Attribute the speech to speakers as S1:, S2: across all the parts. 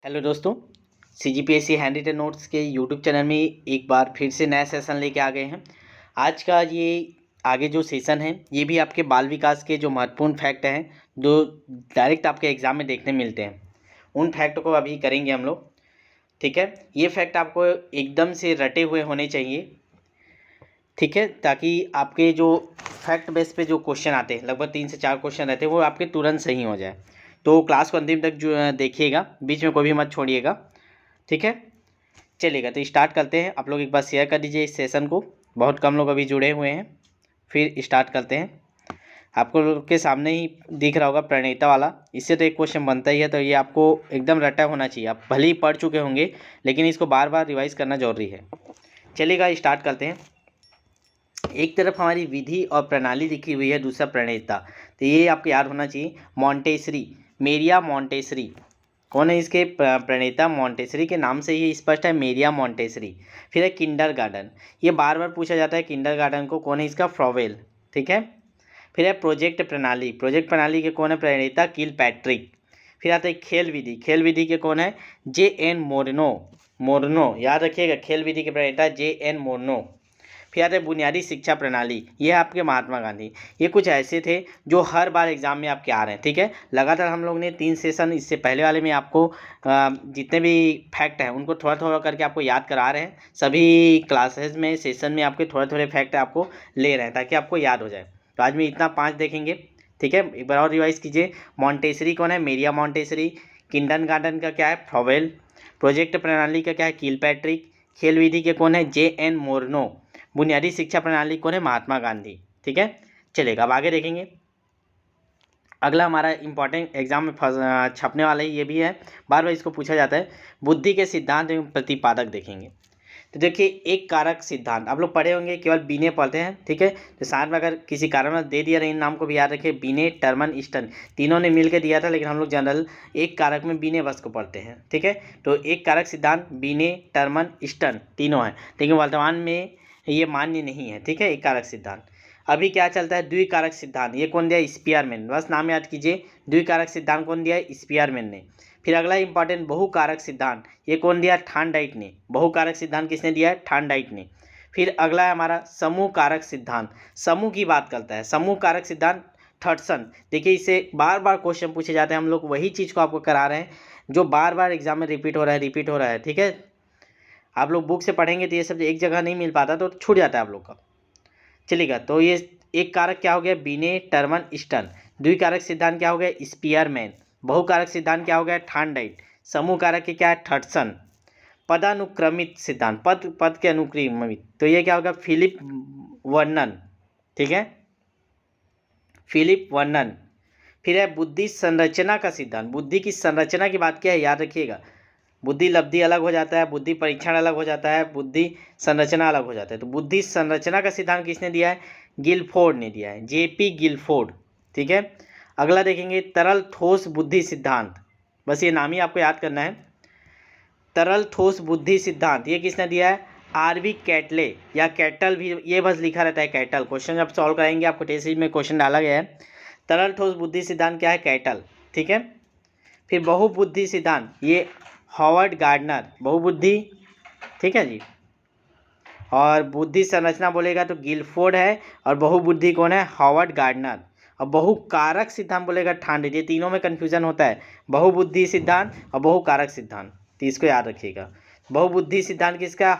S1: Hello दोस्तों, CGPSC hand written notes के YouTube channel में एक बार फिर से नया सेशन लेके आ गए हैं। आज का ये आगे जो सेशन है ये भी आपके बाल विकास के जो महत्वपूर्ण फैक्ट हैं जो डायरेक्ट आपके एग्ज़ाम में देखने मिलते हैं, उन फैक्ट को अभी करेंगे हम लोग। ठीक है, ये फैक्ट आपको एकदम से रटे हुए होने चाहिए, ठीक है, ताकि आपके जो फैक्ट बेस पे जो क्वेश्चन आते हैं, लगभग 3 से 4 क्वेश्चन रहते हैं, वो आपके तुरंत सही हो जाए। तो क्लास को अंतिम तक जो देखिएगा, बीच में कोई भी मत छोड़िएगा, ठीक है। चलिएगा, तो स्टार्ट करते हैं। आप लोग एक बार शेयर कर दीजिए इस सेशन को, बहुत कम लोग अभी जुड़े हुए हैं। फिर स्टार्ट करते हैं। आपको लोग के सामने ही दिख रहा होगा प्रणेता वाला, इससे तो एक क्वेश्चन बनता ही है, तो ये आपको एकदम रटा होना चाहिए। आप भले ही पढ़ चुके होंगे लेकिन इसको बार बार रिवाइज करना जरूरी है। चलिएगा, स्टार्ट करते हैं। एक तरफ हमारी विधि और प्रणाली लिखी हुई है, दूसरा प्रणेता, तो ये आपको याद होना चाहिए। मॉन्टेसरी, मेरिया मॉन्टेसरी कौन है इसके प्रणेता? मॉन्टेसरी के नाम से ही स्पष्ट है, मेरिया मॉन्टेसरी। फिर है किंडरगार्टन, ये बार बार पूछा जाता है किंडरगार्टन को कौन है इसका? फ्रॉवेल, ठीक है। फिर है प्रोजेक्ट प्रणाली, प्रोजेक्ट प्रणाली के कौन है प्रणेता? किलपैट्रिक। फिर आता है खेल विधि, खेल विधि के कौन है? JN मोरनो, मोरनो याद रखिएगा, खेल विधि के प्रणेता JN मोरनो। फिर आते हैं बुनियादी शिक्षा प्रणाली, ये है आपके महात्मा गांधी। ये कुछ ऐसे थे जो हर बार एग्जाम में आपके आ रहे हैं, ठीक है। लगातार हम लोग ने 3 सेशन इससे पहले वाले में आपको जितने भी फैक्ट हैं उनको थोड़ा थोड़ा करके आपको याद करा रहे हैं। सभी क्लासेस में सेशन में आपके थोड़े थोड़े फैक्ट आपको ले रहे हैं ताकि आपको याद हो जाए। तो आज में इतना 5 देखेंगे, ठीक है। एक बार और रिवाइज कीजिए। मॉन्टेसरी कौन है? मेरिया मॉन्टेसरी। किंडरगार्टन का क्या है? फ्रॉवेल। प्रोजेक्ट प्रणाली का क्या है? किलपैट्रिक। खेल विधि के कौन है? JN मोरनो। बुनियादी शिक्षा प्रणाली कौन है? महात्मा गांधी, ठीक है। चलेगा, अब आगे देखेंगे। अगला हमारा इंपॉर्टेंट एग्जाम में छपने वाला है, ये भी है, बार बार इसको पूछा जाता है। बुद्धि के सिद्धांत एवं प्रतिपादक देखेंगे। तो देखिए, एक कारक सिद्धांत आप लोग पढ़े होंगे, केवल बीने पढ़ते हैं, ठीक है। तो साथ में अगर किसी कारण में दे दिया, इन नाम को भी याद रखिए, बीने, टर्मन, स्टन, तीनों ने मिलकर दिया था, लेकिन हम लोग जनरल एक कारक में बीने बस को पढ़ते हैं, ठीक है। तो एक कारक सिद्धांत बीने, टर्मन, स्टन तीनों हैं, लेकिन वर्तमान में ये मान्य नहीं है, ठीक है, एक कारक सिद्धांत। अभी क्या चलता है? द्विकारक सिद्धांत, ये कौन दिया? स्पीयरमैन, बस नाम याद कीजिए। द्विकारक सिद्धांत कौन दिया? स्पीयरमैन ने। फिर अगला इंपॉर्टेंट बहुकारक सिद्धांत, ये कौन दिया? थॉर्नडाइक ने। बहुकारक सिद्धांत किसने दिया है? थॉर्नडाइक ने। फिर अगला है हमारा समूह कारक सिद्धांत, समूह की बात करता है। समूह कारक सिद्धांत थॉटसन, देखिए इसे बार बार क्वेश्चन पूछे जाते हैं, हम लोग वही चीज़ को आपको करा रहे हैं जो बार बार एग्जाम में रिपीट हो रहा है, ठीक है। आप लोग बुक से पढ़ेंगे तो ये सब एक जगह नहीं मिल पाता, तो छूट जाता है आप लोग का। चलिएगा, तो ये एक कारक क्या हो गया? बीने, टर्मन, स्टन। द्विकारक सिद्धांत क्या हो गया? स्पीयरमैन। बहुकारक सिद्धांत क्या हो गया? थॉर्नडाइक। समूह कारक के क्या है? थॉटसन। पदानुक्रमित सिद्धांत, पद पद के अनुक्रमित, तो ये क्या होगा? फिलिप वर्नन, ठीक है, फिलिप वर्नन। फिर है बुद्धि संरचना का सिद्धांत, बुद्धि की संरचना की बात क्या है याद रखिएगा। बुद्धि लब्धि अलग हो जाता है, बुद्धि परीक्षण अलग हो जाता है, बुद्धि संरचना अलग हो जाता है। तो बुद्धि संरचना का सिद्धांत किसने दिया है? गिलफोर्ड ने दिया है, JP गिलफोर्ड, ठीक है। अगला देखेंगे तरल ठोस बुद्धि सिद्धांत, बस ये नाम ही आपको याद करना है। तरल ठोस बुद्धि सिद्धांत ये किसने दिया है? RV कैटले, या कैटल भी ये बस लिखा रहता है, कैटल। क्वेश्चन जब सॉल्व कराएंगे आपको टेस्ट सीरीज में क्वेश्चन डाला गया है। तरल ठोस बुद्धि सिद्धांत क्या है? कैटल, ठीक है। फिर बहुबुद्धि सिद्धांत, ये हॉवर्ड गार्डनर, बहुबुद्धि, ठीक है जी। और बुद्धि संरचना बोलेगा तो गिलफोर्ड है, और बहुबुद्धि कौन है? Howard Gardner. और बहुकारक सिद्धांत बोलेगा थॉर्नडाइक। ये तीनों में कन्फ्यूजन होता है, बहुबुद्धि सिद्धांत और बहुकारक सिद्धांत, तो इसको याद रखिएगा। बहुबुद्धि सिद्धांत किसका?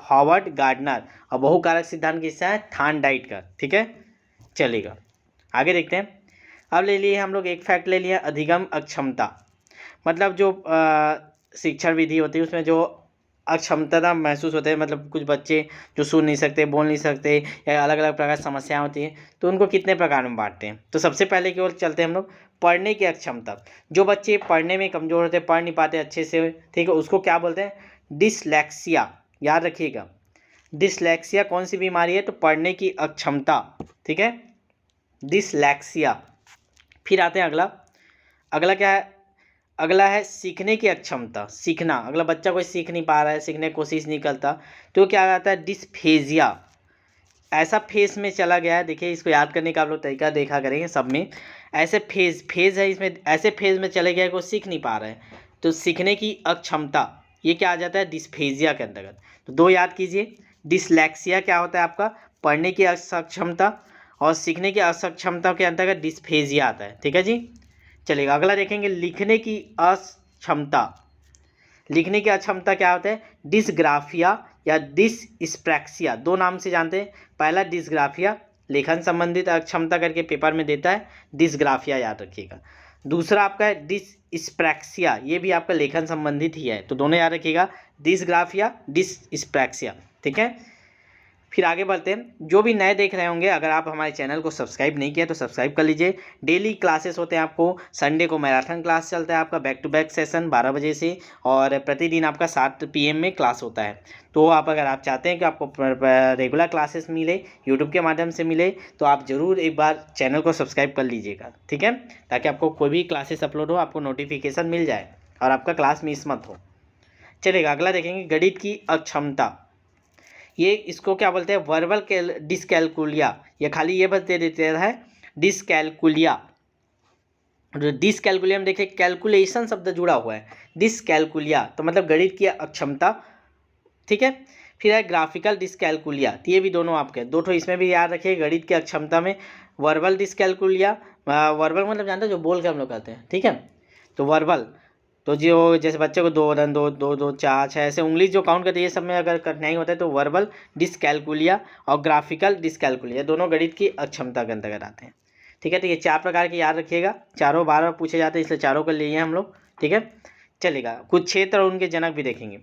S1: Howard Gardner. और बहुकारक सिद्धांत किसका है? थॉर्नडाइक का, ठीक है। चलेगा, आगे देखते हैं। अब ले लिए हम लोग एक फैक्ट ले लिया, अधिगम अक्षमता, मतलब जो शिक्षण विधि होती है उसमें जो अक्षमता महसूस होते हैं, मतलब कुछ बच्चे जो सुन नहीं सकते, बोल नहीं सकते, या अलग अलग प्रकार की समस्याएं होती हैं, तो उनको कितने प्रकार में बांटते हैं। तो सबसे पहले की ओर चलते हैं हम लोग, पढ़ने की अक्षमता। जो बच्चे पढ़ने में कमज़ोर होते हैं, पढ़ नहीं पाते अच्छे से, ठीक है, उसको क्या बोलते हैं? डिसलेक्सिया, याद रखिएगा। डिसलेक्सिया कौन सी बीमारी है? तो पढ़ने की अक्षमता, ठीक है, डिसलेक्सिया। फिर आते हैं अगला, अगला क्या है? अगला है सीखने की अक्षमता, सीखना, अगला बच्चा कोई सीख नहीं पा रहा है, सीखने की कोशिश नहीं करता, तो क्या आता है? डिस्फेजिया, ऐसा फेज में चला गया है। देखिए, इसको याद करने का आप लोग तरीका देखा करेंगे सब में, ऐसे फेज है इसमें, ऐसे फेज में चले गया कि वो सीख नहीं पा रहे हैं, तो सीखने की अक्षमता ये क्या आ जाता है, डिस्फेजिया के अंतर्गत। तो दो याद कीजिए, डिसलेक्सिया क्या होता है आपका, पढ़ने की असक्षमता, और सीखने की असक्षमता के अंतर्गत डिस्फेजिया आता है। ठीक है जी, चलिएगा अगला देखेंगे, लिखने की अक्षमता। लिखने की अक्षमता क्या होता है, डिसग्राफिया या डिसस्प्रैक्सिया, दो नाम से जानते हैं। पहला डिसग्राफिया, लेखन संबंधित अक्षमता करके पेपर में देता है, डिसग्राफिया याद रखिएगा। दूसरा आपका है डिसस्प्रैक्सिया, ये भी आपका लेखन संबंधित ही है, तो दोनों याद रखिएगा, डिसग्राफिया डिसस्प्रैक्सिया। ठीक है, फिर आगे बढ़ते हैं। जो भी नए देख रहे होंगे, अगर आप हमारे चैनल को सब्सक्राइब नहीं किया तो सब्सक्राइब कर लीजिए। डेली क्लासेस होते हैं आपको, संडे को मैराथन क्लास चलता है आपका, बैक टू बैक सेशन 12 बजे से, और प्रतिदिन आपका 7 PM में क्लास होता है। तो अगर आप चाहते हैं कि आपको रेगुलर क्लासेस मिले, यूट्यूब के माध्यम से मिले, तो आप ज़रूर एक बार चैनल को सब्सक्राइब कर लीजिएगा। ठीक है, ताकि आपको कोई भी क्लासेस अपलोड हो आपको नोटिफिकेशन मिल जाए और आपका क्लास मिस मत हो। चलेगा, अगला देखेंगे, गणित की अक्षमता। ये इसको क्या बोलते हैं, वर्बल डिसकैलकुलिया, ये खाली ये बस दे देते है डिसकैलकुलिया। डिसकैलकुलिया में देखिए कैलकुलेशन शब्द जुड़ा हुआ है, डिसकैलकुलिया तो मतलब गणित की अक्षमता। ठीक है, फिर है ग्राफिकल डिसकैलकुलिया, तो ये भी दोनों आपके दो ठो इसमें भी याद रखिए, गणित की अक्षमता में वर्बल डिसकैलकुलिया, वर्बल मतलब जानते हैं जो बोल के हम लोग कहते हैं। ठीक है, तो वर्बल तो जो जैसे बच्चे को 2 रन 2 2 2 4 6 ऐसे उंगली जो काउंट करते हैं, ये सब में अगर कठिनाई होता है तो वर्बल डिसकैलकुलिया और ग्राफिकल डिसकैलकुलिया दोनों गणित की अक्षमता के अंतर्गत आते हैं। ठीक है, तो ये 4 प्रकार के याद रखिएगा, चारों बार बार पूछे जाते हैं, इसलिए चारों को लिए हम लोग। ठीक है, चलेगा, कुछ क्षेत्र और उनके जनक भी देखेंगे।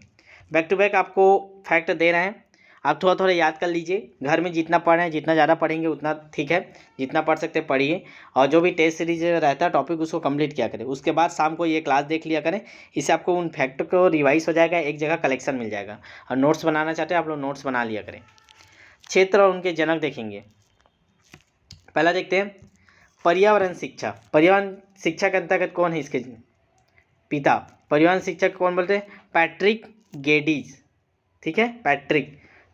S1: बैक टू बैक आपको फैक्ट दे रहे हैं, आप थोड़ा थोड़ा याद कर लीजिए। घर में जितना पढ़ रहे हैं, जितना ज़्यादा पढ़ेंगे उतना ठीक है, जितना पढ़ सकते पढ़िए, और जो भी टेस्ट सीरीज रहता है टॉपिक उसको कंप्लीट किया करें। उसके बाद शाम को ये क्लास देख लिया करें, इससे आपको उन फैक्ट को रिवाइज हो जाएगा, एक जगह कलेक्शन मिल जाएगा। और नोट्स बनाना चाहते हैं आप लोग, नोट्स बना लिया करें। क्षेत्र और उनके जनक देखेंगे। पहला देखते हैं पर्यावरण शिक्षा। पर्यावरण शिक्षा के अंतर्गत कौन है इसके पिता? पर्यावरण शिक्षक कौन बोलते हैं? Patrick Geddes. ठीक है,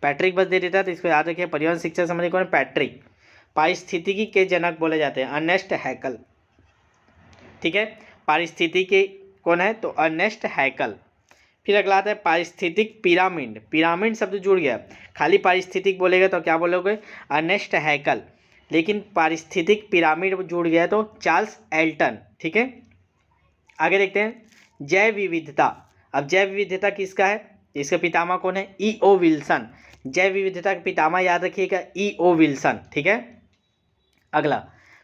S1: पैट्रिक बस दे देता है तो इसको याद रखिए। पर्यावरण शिक्षा संबंधी कौन है? पैट्रिक। पारिस्थितिकी के जनक बोले जाते हैं अर्नेस्ट हैकल। ठीक है, पारिस्थितिकी कौन है? तो अर्नेस्ट हैकल। फिर अगला आता है पारिस्थितिक पिरामिड। पिरामिड शब्द जुड़ गया, खाली पारिस्थितिक बोलेगा तो क्या बोलोगे? अर्नेस्ट हैकल। लेकिन पारिस्थितिक पिरामिड जुड़ गया तो चार्ल्स एल्टन। ठीक है, आगे देखते हैं जैव विविधता। अब जैव विविधता किसका है? इसका पितामह कौन है? E.O. विल्सन। जैव विविधता का पितामह याद रखिएगा E.O. विल्सन। ठीक है, अगला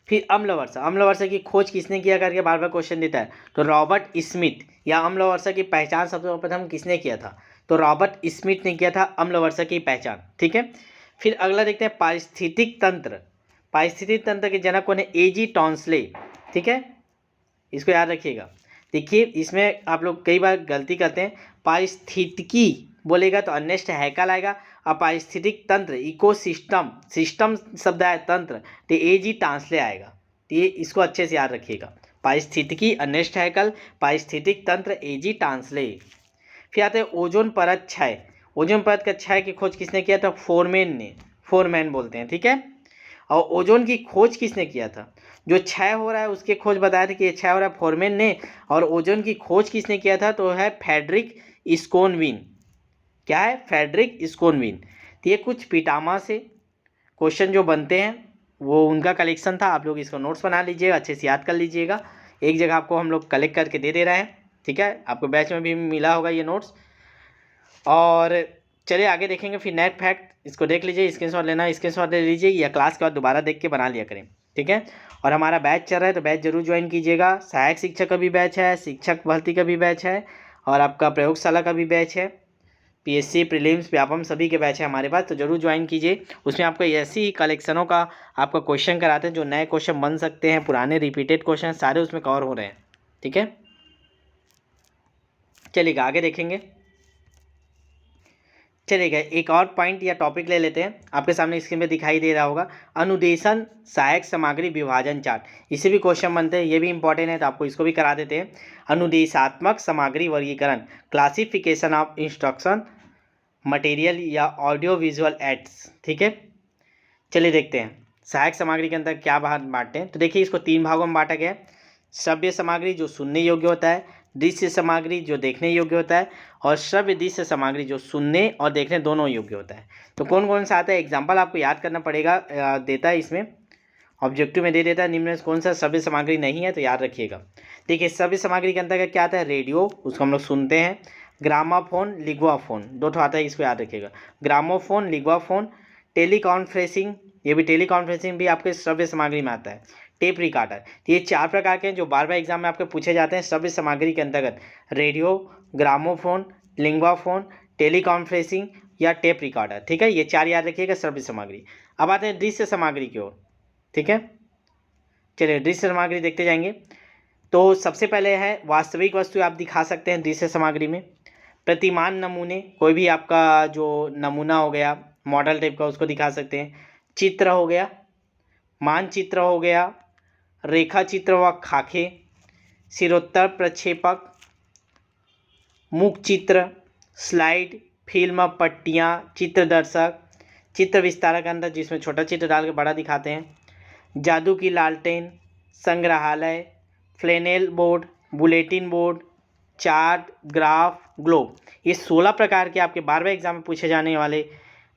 S1: फिर अम्ल वर्षा। अम्ल वर्षा की खोज किसने किया करके बार बार क्वेश्चन देता है, तो रॉबर्ट स्मिथ। या अम्ल वर्षा की पहचान सबसे प्रथम किसने किया था? तो रॉबर्ट स्मिथ ने किया था अम्ल वर्षा की पहचान। ठीक है, फिर अगला देखते हैं पारिस्थितिक तंत्र। पारिस्थितिक तंत्र के जनक कौन है? A.G. टॉन्सले। ठीक है, इसको याद रखिएगा। देखिए इसमें आप लोग कई बार गलती करते हैं, पारिस्थितिकी बोलेगा तो अर्नेस्ट हैकल आएगा, और पारिस्थितिक तंत्र इकोसिस्टम, सिस्टम शब्द है तंत्र, तो A.G. टॉन्सले आएगा। तो ये इसको अच्छे से याद रखिएगा, पारिस्थितिकी अर्नेस्ट हैकल, पारिस्थितिक तंत्र A.G. टॉन्सले। फिर आते हैं ओजोन परत क्षय। ओजोन परत का क्षय की खोज किसने किया था? फोरमैन ने, फोरमैन बोलते हैं। ठीक है, और ओजोन की खोज किसने किया था? जो क्षय हो रहा है उसके खोज बताया था कि ये क्षय हो रहा है, फोरमैन ने। और ओजोन की खोज किसने किया था? तो है फ्रेडरिक स्कोनविन। क्या है? फ्रेडरिक स्कोनविन। तो ये कुछ पितामह से क्वेश्चन जो बनते हैं वो उनका कलेक्शन था, आप लोग इसको नोट्स बना लीजिएगा, अच्छे से याद कर लीजिएगा। एक जगह आपको हम लोग कलेक्ट करके दे रहे हैं। ठीक है, आपको बैच में भी मिला होगा ये नोट्स। और चलिए आगे देखेंगे फिर नेट फैक्ट, इसको देख लीजिए, स्क्रीनशॉट लेना स्क्रीनशॉट ले लीजिए, या क्लास के बाद दोबारा देख के बना लिया करें। ठीक है, और हमारा बैच चल रहा है तो बैच जरूर ज्वाइन कीजिएगा। सहायक शिक्षक का भी बैच है, शिक्षक भर्ती का भी बैच है, और आपका प्रयोगशाला का भी बैच है, PSC प्रीलिम्स व्यापम सभी के बैच है हमारे पास, तो जरूर ज्वाइन कीजिए। उसमें आपको ऐसी ही कलेक्शनों का आपका क्वेश्चन कराते हैं जो नए क्वेश्चन बन सकते हैं, पुराने रिपीटेड क्वेश्चन सारे उसमें कवर हो रहे हैं। ठीक है, चलिएगा आगे देखेंगे। चलिएगा एक और पॉइंट या टॉपिक ले लेते हैं, आपके सामने स्क्रीन पे दिखाई दे रहा होगा, अनुदेशन सहायक सामग्री विभाजन चार्ट। इसे भी क्वेश्चन बनते हैं, ये भी इंपॉर्टेंट है तो आपको इसको भी करा देते हैं। अनुदेशात्मक सामग्री वर्गीकरण, क्लासिफिकेशन ऑफ इंस्ट्रक्शन मटेरियल या ऑडियो विजुअल एड्स। ठीक है, चलिए देखते हैं सहायक सामग्री के अंदर क्या बांटते हैं। तो देखिए इसको 3 भागों में बांटा गया है। श्रव्य सामग्री जो सुनने योग्य होता है, दृश्य सामग्री जो देखने योग्य होता है, और श्रव्य दृश्य सामग्री जो सुनने और देखने दोनों योग्य होता है। तो कौन कौन सा आता है, एग्जाम्पल आपको याद करना पड़ेगा, देता है इसमें ऑब्जेक्टिव में दे देता है। निम्न में कौन सा श्रव्य सामग्री नहीं है, तो याद रखिएगा। देखिए श्रव्य सामग्री के अंतर्गत क्या आता है, रेडियो, उसको हम लोग सुनते हैं, ग्रामाफोन, लिग्वाफोन, दो ठो आता है, इसको याद रखिएगा। ग्रामोफोन, लिग्वाफोन, टेलीकॉन्फ्रेंसिंग, ये भी टेलीकॉन्फ्रेंसिंग भी आपके श्रव्य सामग्री में आता है। टेप रिकॉर्डर, तो ये 4 प्रकार के हैं जो बार बार एग्जाम में आपके पूछे जाते हैं श्रव्य सामग्री के अंतर्गत। रेडियो, ग्रामोफोन, लिंग्वाफोन, टेलीकॉन्फ्रेंसिंग या टेप रिकॉर्डर। ठीक है, ये 4 याद रखिएगा श्रव्य सामग्री। अब आते हैं दृश्य सामग्री की ओर। ठीक है, चलिए दृश्य सामग्री देखते जाएंगे। तो सबसे पहले है वास्तविक वस्तु आप दिखा सकते हैं दृश्य सामग्री में। प्रतिमान नमूने, कोई भी आपका जो नमूना हो गया मॉडल टाइप का, उसको दिखा सकते हैं। चित्र हो गया, मानचित्र हो गया, रेखा चित्र व खाके, सिरोत्तर प्रक्षेपक, मुख चित्र, स्लाइड, फिल्म, पट्टियाँ, चित्रदर्शक, चित्र विस्तारक अंदर जिसमें छोटा चित्र डाल के बड़ा दिखाते हैं, जादू की लालटेन, संग्रहालय, flannel board, bulletin board, chart, graph, globe. ये 16 प्रकार के आपके 12वें एग्जाम में पूछे जाने वाले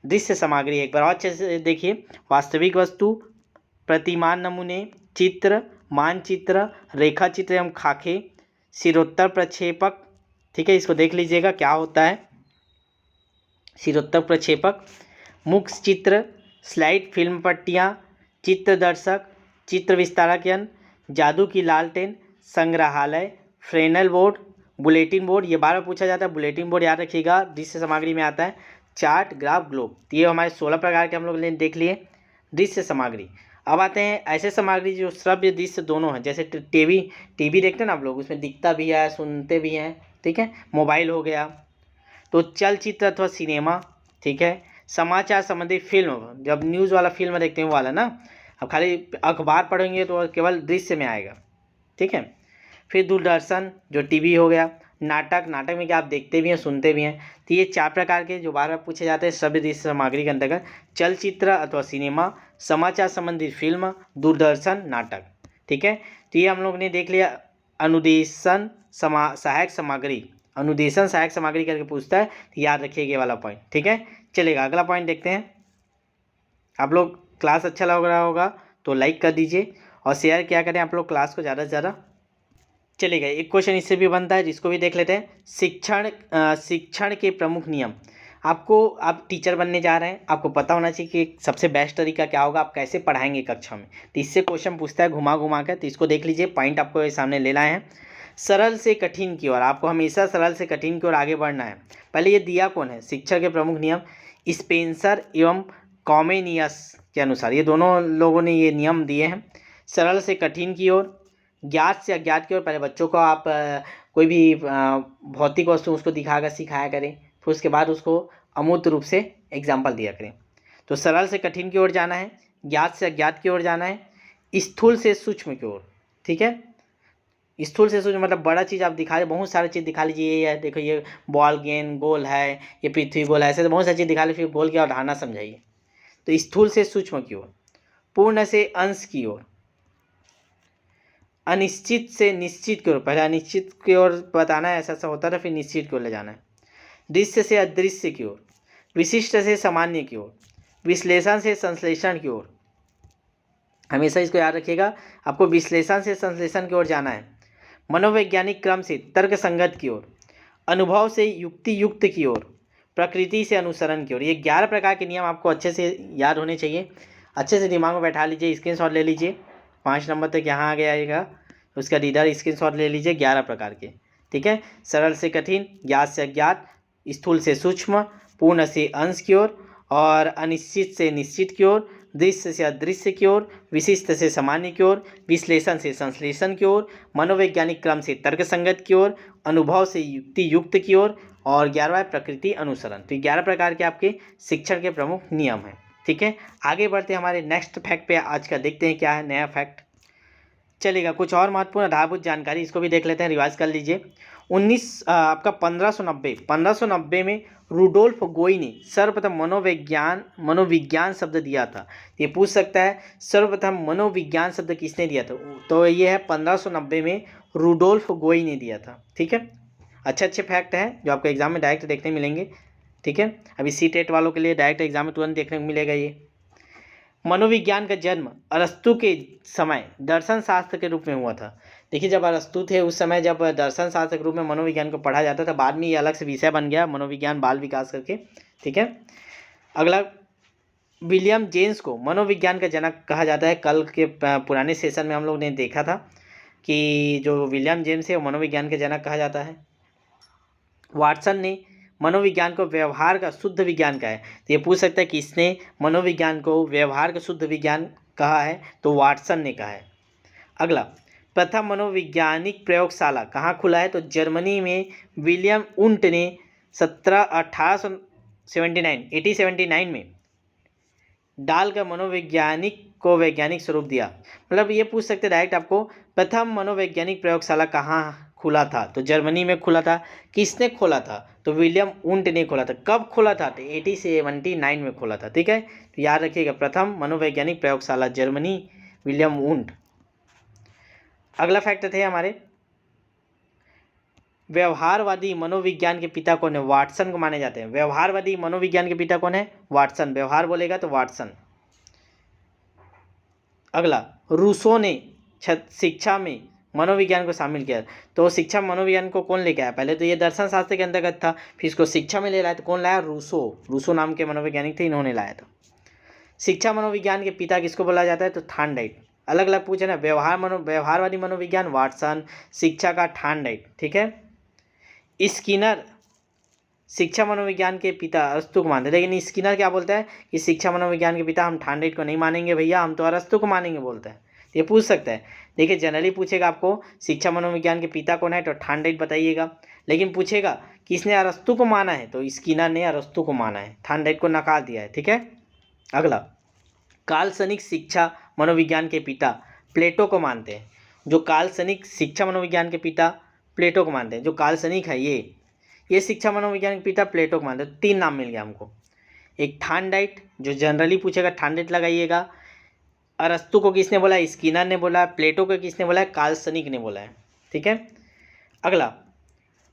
S1: दृश्य सामग्री। एक बार और अच्छे से देखिए, वास्तविक वस्तु, प्रतिमान नमूने, चित्र, मानचित्र, रेखा चित्र एवं खाके, सिरोत्तर प्रक्षेपक। ठीक है, इसको देख लीजिएगा क्या होता है। सिरोत्तर प्रक्षेपक, मुख चित्र, स्लाइड, फिल्म पट्टियाँ, चित्रदर्शक, चित्र विस्तारक यंत्र, जादू की लालटेन, संग्रहालय, फ्रेनल बोर्ड, बुलेटिन बोर्ड। ये बार बार पूछा जाता है, बुलेटिन बोर्ड याद रखिएगा, दृश्य सामग्री में आता है। Chart, graph, globe. तो ये हमारे 16 प्रकार के हम लोग ने देख लिए दृश्य सामग्री। अब आते हैं ऐसे सामग्री जो श्रव्य दृश्य दोनों हैं, जैसे टीवी देखते हैं ना आप लोग, उसमें दिखता भी है सुनते भी हैं। ठीक है, मोबाइल हो गया। तो चलचित्र अथवा सिनेमा। ठीक है, समाचार संबंधी फिल्म, जब न्यूज़ वाला फिल्म देखते हैं वो वाला ना, अब खाली अखबार पढ़ेंगे तो केवल दृश्य में आएगा। ठीक है, फिर दूरदर्शन जो टीवी हो गया, नाटक, नाटक में क्या आप देखते भी हैं सुनते भी हैं। तो ये 4 प्रकार के जो बार बार पूछे जाते हैं श्रव्य दृश्य सामग्री के अंतर्गत, चलचित्र अथवा सिनेमा, समाचार संबंधी फिल्म, दूरदर्शन, नाटक। ठीक है, तो ये हम लोग ने देख लिया। अनुदेशन सहायक सामग्री, अनुदेशन सहायक सामग्री करके पूछता है, तो याद रखिएगा ये वाला पॉइंट। ठीक है, चलेगा अगला पॉइंट देखते हैं। आप लोग क्लास अच्छा लग रहा होगा तो लाइक कर दीजिए और शेयर क्या करें आप लोग क्लास को ज़्यादा से ज़्यादा। चलेगा, एक क्वेश्चन इससे भी बनता है जिसको भी देख लेते हैं। शिक्षण के प्रमुख नियम। आप टीचर बनने जा रहे हैं, आपको पता होना चाहिए कि सबसे बेस्ट तरीका क्या होगा, आप कैसे पढ़ाएंगे कक्षा में। तो इससे क्वेश्चन पूछता है घुमा घुमा कर, तो इसको देख लीजिए। पॉइंट आपको सामने ले लाए हैं। सरल से कठिन की ओर, आपको हमेशा सरल से कठिन की ओर आगे बढ़ना है। पहले ये दिया कौन है, शिक्षण के प्रमुख नियम, स्पेंसर एवं कॉमेनियस के अनुसार, ये दोनों लोगों ने ये नियम दिए हैं। सरल से कठिन की ओर, ज्ञात से अज्ञात की ओर। पहले बच्चों को आप कोई भी भौतिक वस्तु उसको दिखाकर सिखाया करें, फिर उसके बाद उसको अमूर्त रूप से एग्जाम्पल दिया करें। तो सरल से कठिन की ओर जाना है, ज्ञात से अज्ञात की ओर जाना है, स्थूल से सूक्ष्म की ओर। ठीक है, स्थूल से सूक्ष्म मतलब बड़ा चीज़ आप दिखा रहे, बहुत सारी चीज़ दिखा लीजिए। ये है देखो, ये बॉल गेंद गोल है, ये पृथ्वी गोल है, ऐसे तो बहुत सारी चीज़ दिखा ली, फिर गोल की अवधारणा समझाइए। तो स्थूल से सूक्ष्म की ओर। पूर्ण से अंश की ओर, अनिश्चित से निश्चित की ओर। पहले अनिश्चित की ओर बताना है, ऐसा ऐसा होता था, फिर निश्चित की ओर ले जाना है। दृश्य से अदृश्य की ओर, विशिष्ट से सामान्य की ओर, विश्लेषण से संश्लेषण की ओर। हमेशा इसको याद रखिएगा, आपको विश्लेषण से संश्लेषण की ओर जाना है। मनोवैज्ञानिक क्रम से तर्क संगत की ओर, अनुभव से युक्ति युक्त की ओर, प्रकृति से अनुसरण की ओर। ये 11 प्रकार के नियम आपको अच्छे से याद होने चाहिए। अच्छे से दिमाग में बैठा लीजिए, स्क्रीनशॉट ले लीजिए। 5 नंबर तक यहाँ आ गया, उसका रीडर स्क्रीनशॉट ले लीजिए 11 प्रकार के। ठीक है, सरल से कठिन, ज्ञात से अज्ञात, स्थूल से सूक्ष्म, पूर्ण से अंश की ओर, और अनिश्चित से निश्चित की ओर, दृश्य से अदृश्य की ओर, विशिष्ट से सामान्य की ओर, विश्लेषण से संश्लेषण की ओर, मनोवैज्ञानिक क्रम से तर्क संगत की ओर, अनुभव से युक्ति युक्त की ओर, और 11वां प्रकृति अनुसरण। तो 11 प्रकार के आपके शिक्षण के प्रमुख नियम हैं। ठीक है, आगे बढ़ते हैं हमारे नेक्स्ट फैक्ट पे। आज का देखते हैं क्या है नया फैक्ट। चलेगा, कुछ और महत्वपूर्ण आधारभूत जानकारी इसको भी देख लेते हैं, रिवाइज कर लीजिए। 1590 में रूडोल्फ गोई ने सर्वप्रथम मनोविज्ञान शब्द दिया था। ये पूछ सकता है सर्वप्रथम मनोविज्ञान शब्द किसने दिया था, तो ये है 1590 में रूडोल्फ गोई ने दिया था। ठीक है, अच्छे अच्छे फैक्ट हैं जो आपको एग्जाम में डायरेक्ट देखने मिलेंगे। ठीक है, अभी सीटेट वालों के लिए डायरेक्ट एग्जाम में तुरंत देखने को मिलेगा ये। मनोविज्ञान का जन्म अरस्तु के समय दर्शन शास्त्र के रूप में हुआ था। देखिए, जब अरस्तु थे उस समय जब दर्शन शास्त्र के रूप में मनोविज्ञान को पढ़ा जाता था, बाद में ये अलग से विषय बन गया मनोविज्ञान बाल विकास करके। ठीक है, अगला, विलियम जेम्स को मनोविज्ञान का जनक कहा जाता है। कल के पुराने सेशन में हम लोग ने देखा था कि जो विलियम जेम्स है वो मनोविज्ञान के जनक कहा जाता है। वाटसन ने मनोविज्ञान को व्यवहार का शुद्ध विज्ञान कहा है। तो ये पूछ सकता है कि इसने मनोविज्ञान को व्यवहार का शुद्ध विज्ञान कहा है, तो वाटसन ने कहा है। अगला, प्रथम मनोवैज्ञानिक प्रयोगशाला कहाँ खुला है, तो जर्मनी में विलियम उंट ने 1879 में डालकर मनोवैज्ञानिक को वैज्ञानिक स्वरूप दिया। मतलब ये पूछ सकते डायरेक्ट आपको, प्रथम मनोवैज्ञानिक प्रयोगशाला कहाँ खुला था, तो जर्मनी में खुला था। किसने खोला था, तो विलियम उंट ने खोला था। कब खोला था, तो 1879 में खोला था। ठीक है, तो याद रखिएगा, प्रथम मनोवैज्ञानिक प्रयोगशाला जर्मनी, विलियम उंट। अगला फैक्ट थे हमारे, व्यवहारवादी मनोविज्ञान के पिता कौन है, वाटसन को माने जाते हैं। व्यवहारवादी मनोविज्ञान के पिता कौन है, वाटसन। व्यवहार बोलेगा तो वाटसन। अगला, रूसो ने शिक्षा में मनोविज्ञान को शामिल किया। तो शिक्षा मनोविज्ञान को कौन लेके आया, पहले तो ये दर्शन शास्त्र के अंतर्गत था, फिर इसको शिक्षा में ले लाया, तो कौन लाया, रूसो। रूसो नाम के मनोवैज्ञानिक थे, इन्होंने लाया था। शिक्षा मनोविज्ञान के पिता किसको बोला जाता है, तो थॉर्नडाइक। अलग अलग पूछे ना, व्यवहारवादी मनोविज्ञान वाटसन, शिक्षा का थॉर्नडाइक। ठीक है, स्किनर शिक्षा मनोविज्ञान के पिता अरस्तु को मानते, लेकिन स्किनर क्या बोलता है कि शिक्षा मनोविज्ञान के पिता हम थॉर्नडाइक को नहीं मानेंगे भैया, हम तो अरस्तु को मानेंगे बोलता है। ये पूछ सकता है। देखिए, जनरली पूछेगा आपको शिक्षा मनोविज्ञान के पिता कौन है, तो थॉर्नडाइक बताइएगा। लेकिन पूछेगा किसने अरस्तु को माना है, तो स्किनर ने अरस्तु को माना है, थॉर्नडाइक को नकार दिया है। ठीक है, अगला, काल्पनिक शिक्षा मनोविज्ञान के पिता प्लेटो को मानते हैं। जो काल्पनिक शिक्षा मनोविज्ञान के पिता प्लेटो को मानते हैं, जो काल्पनिक है ये शिक्षा मनोविज्ञान के पिता प्लेटो को मानते हैं। 3 नाम मिल गया हमको। एक थॉर्नडाइक, जो जनरली पूछेगा थॉर्नडाइक लगाइएगा। अरस्तु को किसने बोला, स्किनर ने बोला। प्लेटो को किसने बोला है, काल्पनिक ने बोला है। ठीक है, अगला,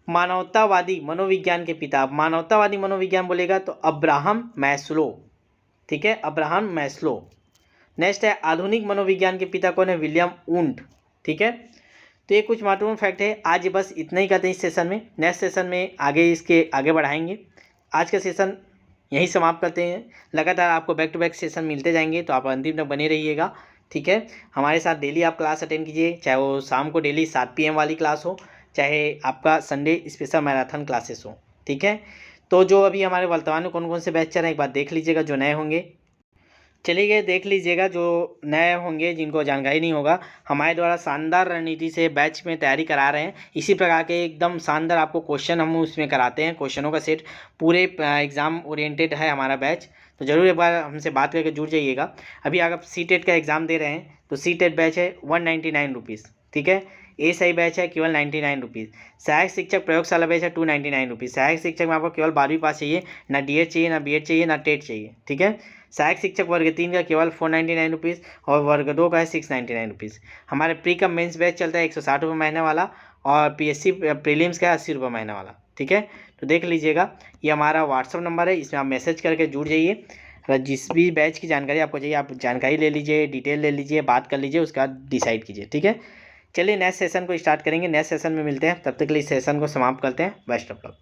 S1: मानवतावादी मनोविज्ञान के पिता। मानवतावादी मनोविज्ञान बोलेगा तो अब्राहम मैस्लो। ठीक है, अब्राहम मैस्लो। नेक्स्ट है, आधुनिक मनोविज्ञान के पिता कौन है, विलियम उंट। ठीक है, तो ये कुछ महत्वपूर्ण फैक्ट है। आज बस इतना ही करते हैं इस सेशन में। नेक्स्ट सेशन में इसके आगे बढ़ाएंगे। आज का सेशन यहीं समाप्त करते हैं। लगातार आपको बैक टू बैक सेशन मिलते जाएंगे, तो आप अंतिम तक बने रहिएगा। ठीक है, हमारे साथ डेली आप क्लास अटेंड कीजिए, चाहे वो शाम को डेली 7 PM वाली क्लास हो, चाहे आपका संडे स्पेशल मैराथन क्लासेस हो। ठीक है, तो जो अभी हमारे वर्तमान में कौन कौन से बैच चल रहे हैं एक बार देख लीजिएगा, जो नए होंगे चलिए देख लीजिएगा, जो नए होंगे जिनको जानकारी नहीं होगा, हमारे द्वारा शानदार रणनीति से बैच में तैयारी करा रहे हैं। इसी प्रकार के एकदम शानदार आपको क्वेश्चन हम उसमें कराते हैं, क्वेश्चनों का सेट पूरे एग्ज़ाम ओरिएंटेड है हमारा बैच। तो ज़रूर एक बार हमसे बात करके जुड़ जाइएगा। अभी अगर आप सीटेट का एग्ज़ाम दे रहे हैं तो सीटेट बैच है 199 रुपीज़। ठीक है, SI बैच है केवल 99 रुपीज़। सहायक शिक्षक प्रयोगशाला बैच है 299 रुपीज़। सहायक शिक्षक में आपको केवल 12वीं पास चाहिए, ना DED चाहिए, ना BED चाहिए, ना TET चाहिए। ठीक है, सहायक शिक्षक वर्ग 3 का केवल 499 रुपीज़ और वर्ग 2 का है 699 रुपीज़। हमारे प्री कम मेंस बैच चलता है 160 रुपये महीने वाला, और PSC प्रीलिम्स का 80 रुपये महीने वाला। ठीक है, तो देख लीजिएगा, ये हमारा व्हाट्सअप नंबर है, इसमें आप मैसेज करके जुड़ जाइए। जिस भी बैच की जानकारी आपको चाहिए आप जानकारी ले लीजिए, डिटेल ले लीजिए, बात कर लीजिए, उसके बाद डिसाइड कीजिए। ठीक है, चलिए नेक्स्ट सेशन को स्टार्ट करेंगे। नेक्स्ट सेशन में मिलते हैं, तब तक के लिए सेशन को समाप्त करते हैं। Best of luck.